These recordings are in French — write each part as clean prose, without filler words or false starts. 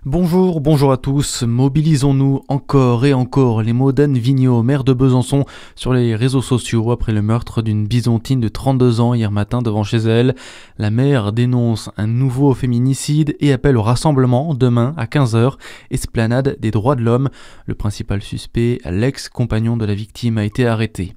Bonjour à tous. Mobilisons-nous encore et encore. Les mots d'Anne Vigneault, maire de Besançon, sur les réseaux sociaux après le meurtre d'une bisontine de 32 ans hier matin devant chez elle. La maire dénonce un nouveau féminicide et appelle au rassemblement demain à 15h, esplanade des droits de l'homme. Le principal suspect, l'ex-compagnon de la victime, a été arrêté.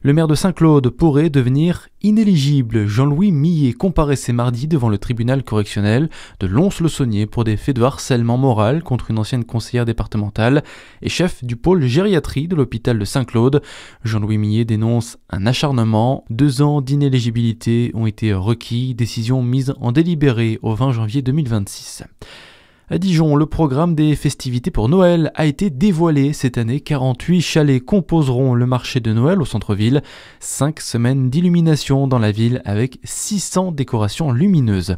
Le maire de Saint-Claude pourrait devenir inéligible. Jean-Louis Millet comparaissait mardi devant le tribunal correctionnel de Lons-le-Saunier pour des faits de harcèlement moral contre une ancienne conseillère départementale et chef du pôle gériatrie de l'hôpital de Saint-Claude. Jean-Louis Millet dénonce un acharnement. 2 ans d'inéligibilité ont été requis, décision mise en délibéré au 20 janvier 2026. À Dijon, le programme des festivités pour Noël a été dévoilé cette année. 48 chalets composeront le marché de Noël au centre-ville. 5 semaines d'illumination dans la ville avec 600 décorations lumineuses.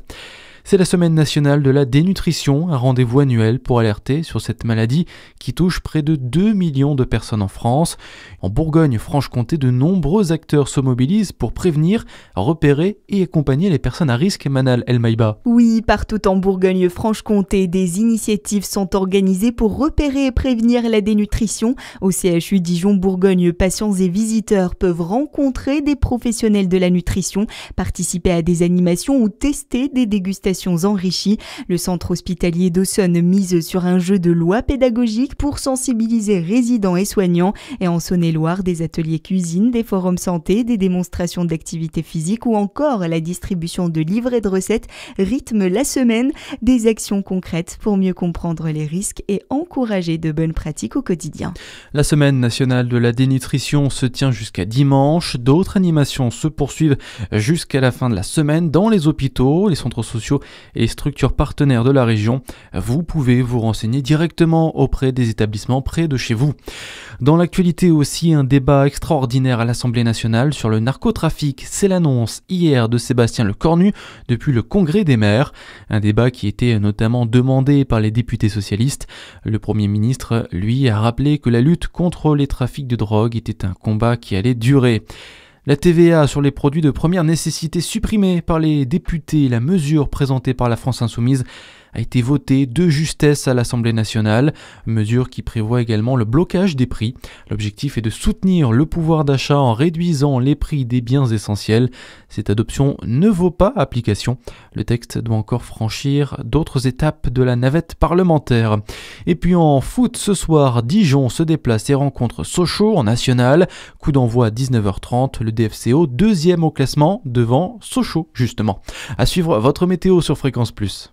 C'est la semaine nationale de la dénutrition, un rendez-vous annuel pour alerter sur cette maladie qui touche près de 2 millions de personnes en France. En Bourgogne-Franche-Comté, de nombreux acteurs se mobilisent pour prévenir, repérer et accompagner les personnes à risque. Manal El Maïba. Oui, partout en Bourgogne-Franche-Comté, des initiatives sont organisées pour repérer et prévenir la dénutrition. Au CHU Dijon-Bourgogne, patients et visiteurs peuvent rencontrer des professionnels de la nutrition, participer à des animations ou tester des dégustations enrichies. Le centre hospitalier d'Aussonne mise sur un jeu de loi pédagogique pour sensibiliser résidents et soignants. Et en Saône-et-Loire, des ateliers cuisine, des forums santé, des démonstrations d'activité physique ou encore la distribution de livrets de recettes rythment la semaine. Des actions concrètes pour mieux comprendre les risques et encourager de bonnes pratiques au quotidien. La semaine nationale de la dénutrition se tient jusqu'à dimanche. D'autres animations se poursuivent jusqu'à la fin de la semaine dans les hôpitaux, les centres sociaux et les structures partenaires de la région. Vous pouvez vous renseigner directement auprès des établissements près de chez vous. Dans l'actualité aussi, un débat extraordinaire à l'Assemblée nationale sur le narcotrafic. C'est l'annonce hier de Sébastien Lecornu depuis le Congrès des maires. Un débat qui était notamment demandé par les députés socialistes. Le Premier ministre, lui, a rappelé que la lutte contre les trafics de drogue était un combat qui allait durer. La TVA sur les produits de première nécessité supprimée par les députés, la mesure présentée par la France Insoumise a été votée de justesse à l'Assemblée nationale, mesure qui prévoit également le blocage des prix. L'objectif est de soutenir le pouvoir d'achat en réduisant les prix des biens essentiels. Cette adoption ne vaut pas application. Le texte doit encore franchir d'autres étapes de la navette parlementaire. Et puis en foot, ce soir, Dijon se déplace et rencontre Sochaux en national. Coup d'envoi à 19h30, le DFCO deuxième au classement devant Sochaux justement. À suivre votre météo sur Fréquence Plus.